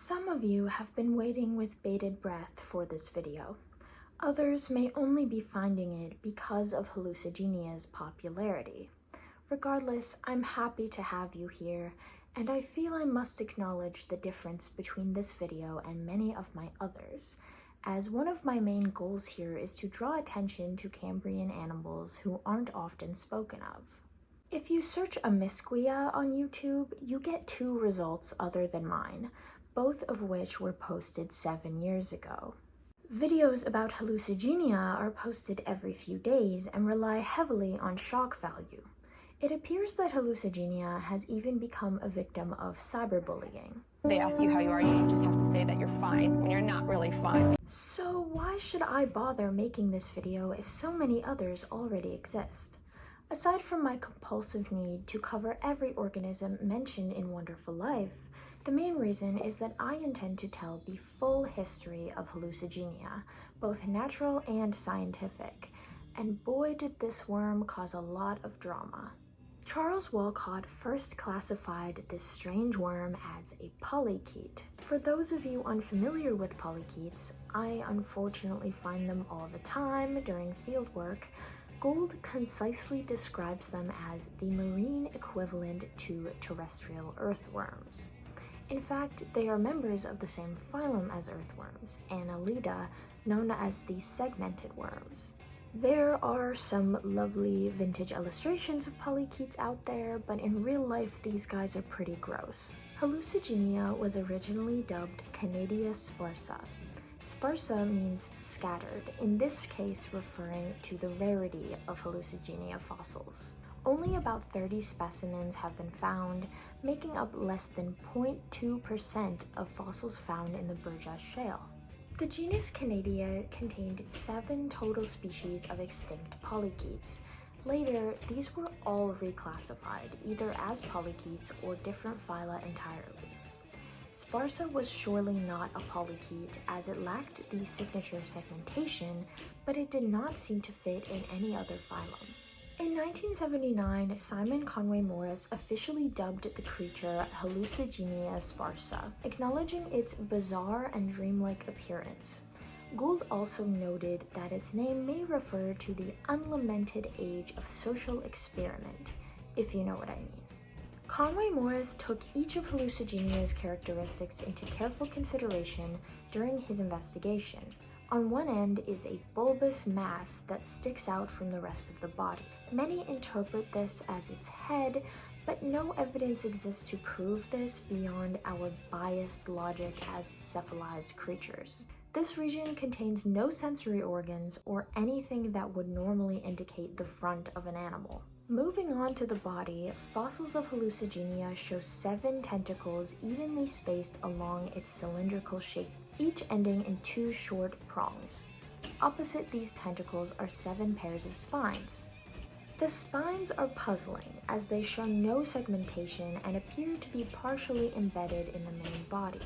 Some of you have been waiting with bated breath for this video. Others may only be finding it because of Hallucigenia's popularity. Regardless, I'm happy to have you here, and I feel I must acknowledge the difference between this video and many of my others, as one of my main goals here is to draw attention to Cambrian animals who aren't often spoken of. If you search Amisquia on YouTube, you get two results other than mine, both of which were posted 7 years ago. Videos about Hallucigenia are posted every few days and rely heavily on shock value. It appears that Hallucigenia has even become a victim of cyberbullying. They ask you how you are, you just have to say that you're fine when you're not really fine. So why should I bother making this video if so many others already exist? Aside from my compulsive need to cover every organism mentioned in Wonderful Life, the main reason is that I intend to tell the full history of Hallucigenia, both natural and scientific, and boy did this worm cause a lot of drama. Charles Walcott first classified this strange worm as a polychaete. For those of you unfamiliar with polychaetes, I unfortunately find them all the time during fieldwork. Gould concisely describes them as the marine equivalent to terrestrial earthworms. In fact, they are members of the same phylum as earthworms, Annelida, known as the segmented worms. There are some lovely vintage illustrations of polychaetes out there, but in real life these guys are pretty gross. Hallucigenia was originally dubbed Canadia sparsa. Sparsa means scattered, in this case referring to the rarity of Hallucigenia fossils. Only about 30 specimens have been found, making up less than 0.2% of fossils found in the Burgess Shale. The genus Canadia contained 7 total species of extinct polychaetes. Later, these were all reclassified, either as polychaetes or different phyla entirely. Sparsa was surely not a polychaete as it lacked the signature segmentation, but it did not seem to fit in any other phylum. In 1979, Simon Conway Morris officially dubbed the creature Hallucigenia sparsa, acknowledging its bizarre and dreamlike appearance. Gould also noted that its name may refer to the unlamented age of social experiment, if you know what I mean. Conway Morris took each of Hallucigenia's characteristics into careful consideration during his investigation. On one end is a bulbous mass that sticks out from the rest of the body. Many interpret this as its head, but no evidence exists to prove this beyond our biased logic as cephalized creatures. This region contains no sensory organs or anything that would normally indicate the front of an animal. Moving on to the body, fossils of Hallucigenia show 7 tentacles evenly spaced along its cylindrical shape, each ending in 2 short prongs. Opposite these tentacles are 7 pairs of spines. The spines are puzzling as they show no segmentation and appear to be partially embedded in the main body.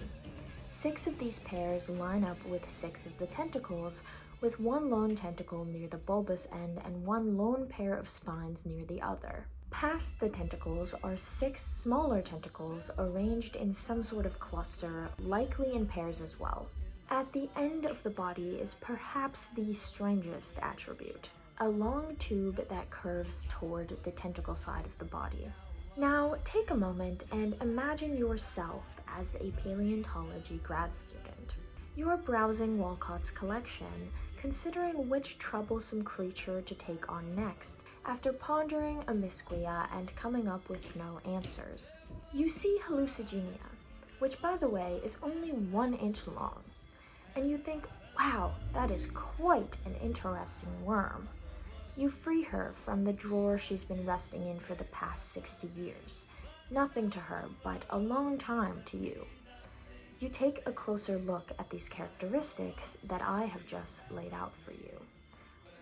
6 of these pairs line up with 6 of the tentacles, with 1 lone tentacle near the bulbous end and 1 lone pair of spines near the other. Past the tentacles are 6 smaller tentacles arranged in some sort of cluster, likely in pairs as well. At the end of the body is perhaps the strangest attribute, a long tube that curves toward the tentacle side of the body. Now, take a moment and imagine yourself as a paleontology grad student. You are browsing Walcott's collection, considering which troublesome creature to take on next, after pondering Amisquia and coming up with no answers. You see Hallucigenia, which by the way is only 1 inch long, and you think, wow, that is quite an interesting worm. You free her from the drawer she's been resting in for the past 60 years. Nothing to her, but a long time to you. You take a closer look at these characteristics that I have just laid out for you.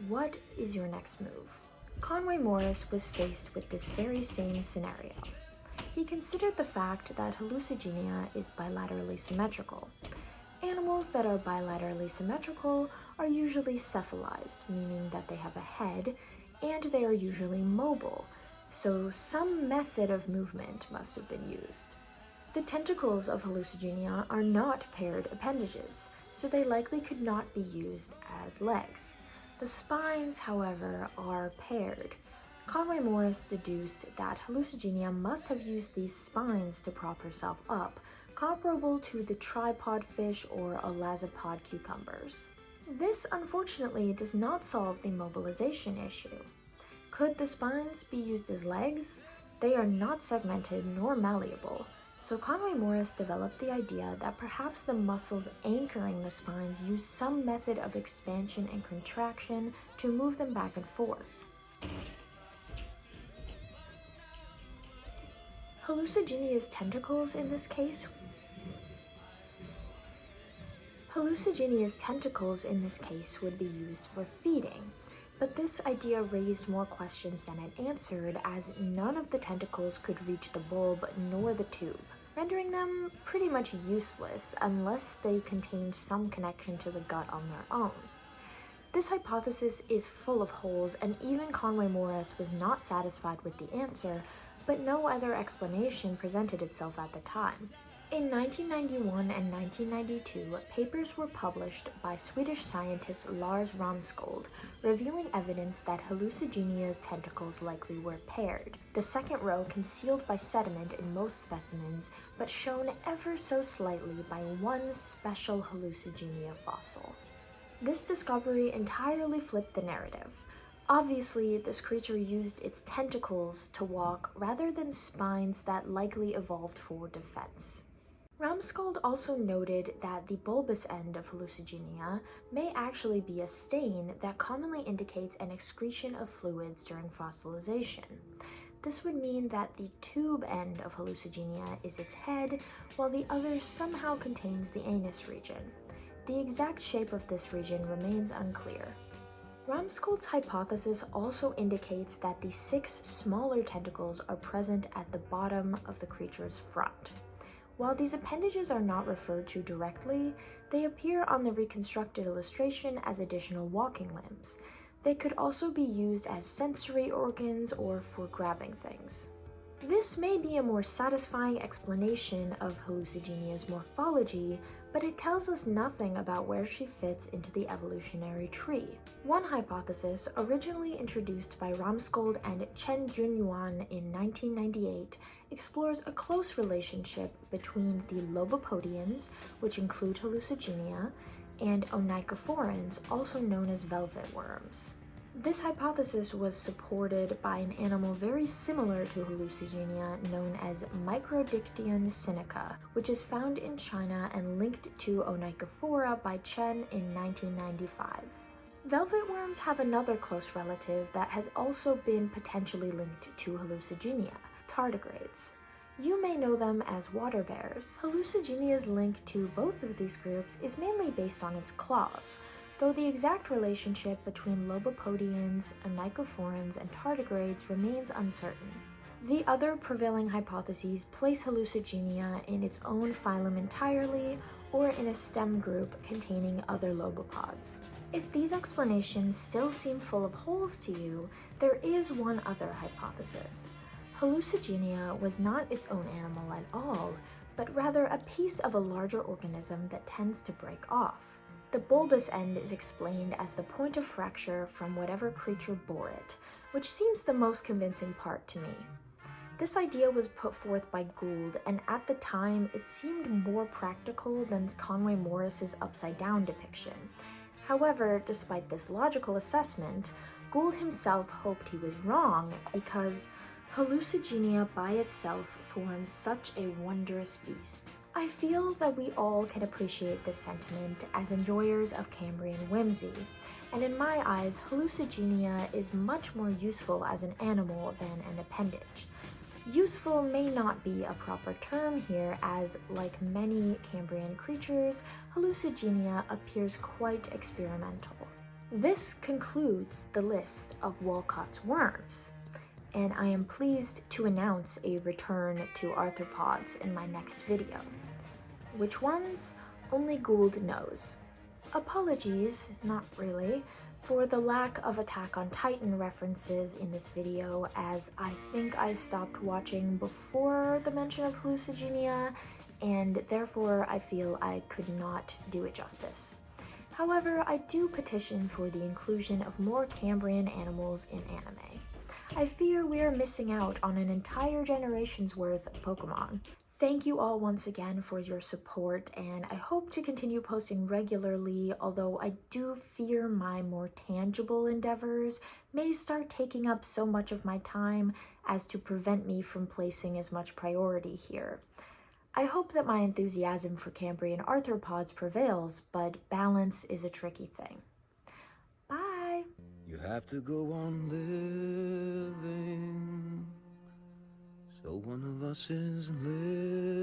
What is your next move? Conway Morris was faced with this very same scenario. He considered the fact that Hallucigenia is bilaterally symmetrical. Animals that are bilaterally symmetrical are usually cephalized, meaning that they have a head, and they are usually mobile, so some method of movement must have been used. The tentacles of hallucigenia are not paired appendages, so they likely could not be used as legs. The spines, however, are paired. Conway Morris deduced that hallucigenia must have used these spines to prop herself up, comparable to the tripod fish or elazapod cucumbers. This, unfortunately, does not solve the mobilization issue. Could the spines be used as legs? They are not segmented nor malleable, so Conway Morris developed the idea that perhaps the muscles anchoring the spines use some method of expansion and contraction to move them back and forth. Hallucigenia's tentacles in this case would be used for feeding, but this idea raised more questions than it answered, as none of the tentacles could reach the bulb nor the tube, rendering them pretty much useless unless they contained some connection to the gut on their own. This hypothesis is full of holes, and even Conway Morris was not satisfied with the answer, but no other explanation presented itself at the time. In 1991 and 1992, papers were published by Swedish scientist Lars Ramskjöld, revealing evidence that hallucigenia's tentacles likely were paired, the second row concealed by sediment in most specimens, but shown ever so slightly by one special hallucigenia fossil. This discovery entirely flipped the narrative. Obviously, this creature used its tentacles to walk rather than spines that likely evolved for defense. Ramskjöld also noted that the bulbous end of hallucigenia may actually be a stain that commonly indicates an excretion of fluids during fossilization. This would mean that the tube end of hallucigenia is its head, while the other somehow contains the anus region. The exact shape of this region remains unclear. Ramskjöld's hypothesis also indicates that the 6 smaller tentacles are present at the bottom of the creature's front. While these appendages are not referred to directly, they appear on the reconstructed illustration as additional walking limbs. They could also be used as sensory organs or for grabbing things. This may be a more satisfying explanation of hallucigenia's morphology, but it tells us nothing about where she fits into the evolutionary tree. One hypothesis, originally introduced by Ramskjöld and Chen Junyuan in 1998, explores a close relationship between the lobopodians, which include hallucigenia, and onychophorans, also known as velvet worms. This hypothesis was supported by an animal very similar to hallucigenia known as Microdictyon sinica, which is found in China and linked to Onychophora by Chen in 1995. Velvet worms have another close relative that has also been potentially linked to hallucigenia, tardigrades. You may know them as water bears. Hallucigenia's link to both of these groups is mainly based on its claws, though the exact relationship between lobopodians, onychophorans, and tardigrades remains uncertain. The other prevailing hypotheses place hallucigenia in its own phylum entirely, or in a stem group containing other lobopods. If these explanations still seem full of holes to you, there is one other hypothesis. Hallucigenia was not its own animal at all, but rather a piece of a larger organism that tends to break off. The bulbous end is explained as the point of fracture from whatever creature bore it, which seems the most convincing part to me. This idea was put forth by Gould, and at the time it seemed more practical than Conway Morris's upside-down depiction. However, despite this logical assessment, Gould himself hoped he was wrong because hallucigenia by itself forms such a wondrous beast. I feel that we all can appreciate this sentiment as enjoyers of Cambrian whimsy, and in my eyes, hallucigenia is much more useful as an animal than an appendage. Useful may not be a proper term here, as, like many Cambrian creatures, hallucigenia appears quite experimental. This concludes the list of Walcott's worms, and I am pleased to announce a return to arthropods in my next video. Which ones? Only Gould knows. Apologies, not really, for the lack of Attack on Titan references in this video, as I think I stopped watching before the mention of hallucigenia, and therefore I feel I could not do it justice. However, I do petition for the inclusion of more Cambrian animals in anime. I fear we are missing out on an entire generation's worth of Pokemon. Thank you all once again for your support, and I hope to continue posting regularly, although I do fear my more tangible endeavors may start taking up so much of my time as to prevent me from placing as much priority here. I hope that my enthusiasm for Cambrian arthropods prevails, but balance is a tricky thing. Bye! You have to go on living, so one of us is living.